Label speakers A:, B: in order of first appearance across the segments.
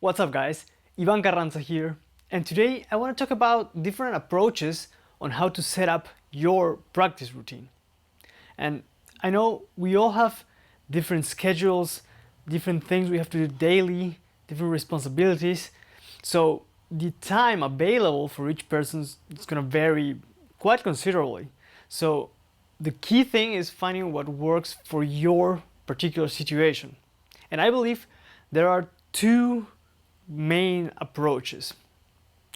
A: What's up guys, Ivan Carranza here, and today I want to talk about different approaches on how to set up your practice routine. And I know we all have different schedules, different things we have to do daily, different responsibilities, so the time available for each person is going to vary quite considerably. So the key thing is finding what works for your particular situation. And I believe there are two main approaches,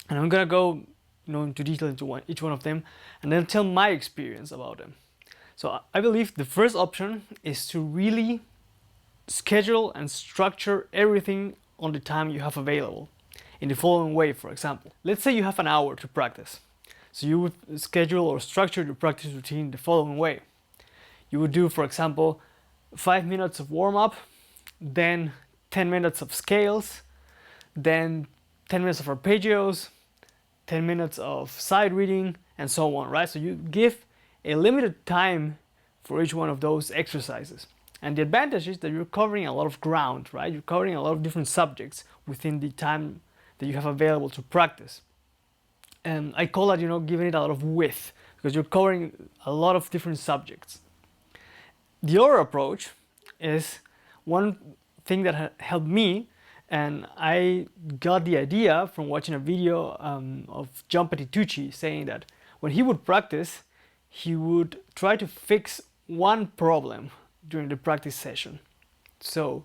A: and I'm gonna go into detail into each one of them and then tell my experience about them. So I believe the first option is to really schedule and structure everything on the time you have available in the following way. For example, let's say you have an hour to practice, so you would schedule or structure your practice routine the following way. You would do, for example, 5 minutes of warm-up, then 10 minutes of scales, then 10 minutes of arpeggios, 10 minutes of side reading, and so on, right? So you give a limited time for each one of those exercises. And the advantage is that you're covering a lot of ground, right? You're covering a lot of different subjects within the time that you have available to practice. And I call that, giving it a lot of width, because you're covering a lot of different subjects. The other approach is one thing that helped me, and I got the idea from watching a video of John Petitucci saying that when he would practice, he would try to fix one problem during the practice session. So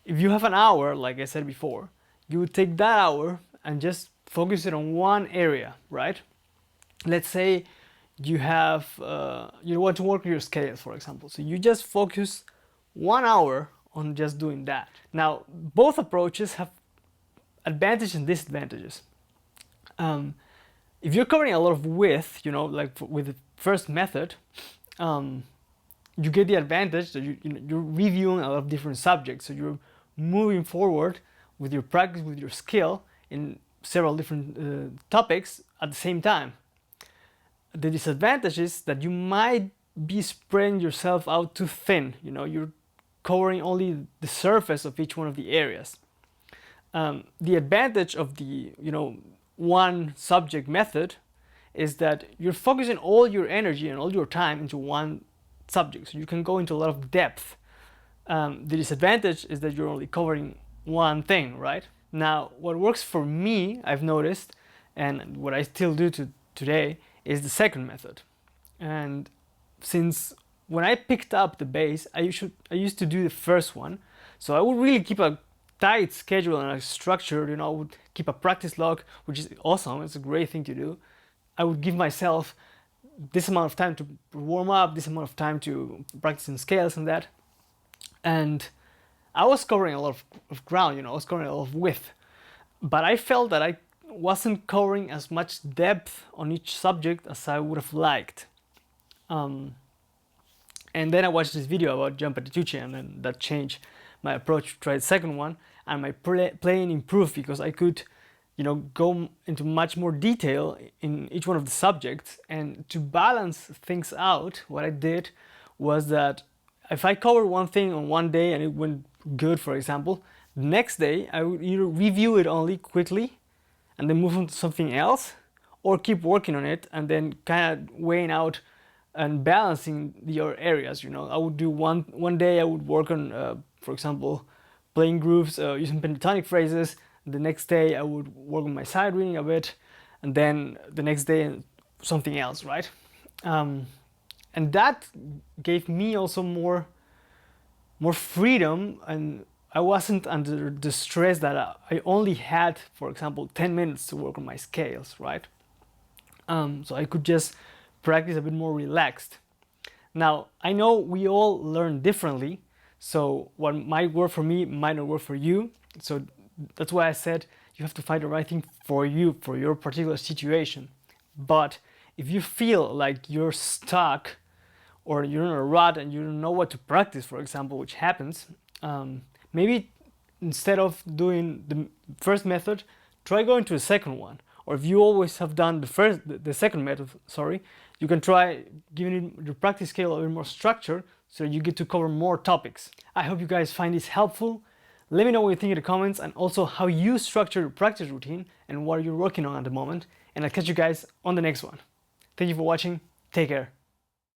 A: if you have an hour, like I said before, you would take that hour and just focus it on one area, right? Let's say you have you want to work with your scales, for example. So you just focus 1 hour on just doing that. Now, both approaches have advantages and disadvantages. If you're covering a lot of width, like with the first method, you get the advantage that you're reviewing a lot of different subjects. So you're moving forward with your practice, with your skill in several different topics at the same time. The disadvantage is that you might be spreading yourself out too thin. You're covering only the surface of each one of the areas. The advantage of the one subject method is that you're focusing all your energy and all your time into one subject, so you can go into a lot of depth. The disadvantage is that you're only covering one thing, right? Now, what works for me, I've noticed, and what I still do today, is the second method. And since when I picked up the bass, I used to do the first one, so I would really keep a tight schedule and a structure. I would keep a practice log, which is awesome. It's a great thing to do. I would give myself this amount of time to warm up, this amount of time to practice in scales and that. And I was covering a lot of ground, I was covering a lot of width. But I felt that I wasn't covering as much depth on each subject as I would have liked. And then I watched this video about John Petitucci, and then that changed my approach to try the second one, and my playing improved because I could go into much more detail in each one of the subjects. And to balance things out, what I did was that if I covered one thing on one day and it went good, for example, the next day I would either review it only quickly and then move on to something else, or keep working on it and then kind of weighing out and balancing the other areas. I would do one day I would work on, for example, playing grooves using pentatonic phrases. The next day I would work on my side reading a bit, and then the next day something else, right? And that gave me also more freedom, and I wasn't under the stress that I only had, for example, 10 minutes to work on my scales, right? So I could just practice a bit more relaxed. Now, I know we all learn differently, so what might work for me might not work for you. So that's why I said you have to find the right thing for you, for your particular situation. But if you feel like you're stuck, or you're in a rut and you don't know what to practice, for example, which happens, maybe instead of doing the first method, try going to the second one. Or if you always have done the second method, you can try giving your practice scale a little more structure so you get to cover more topics. I hope you guys find this helpful. Let me know what you think in the comments and also how you structure your practice routine and what you're working on at the moment. And I'll catch you guys on the next one. Thank you for watching. Take care.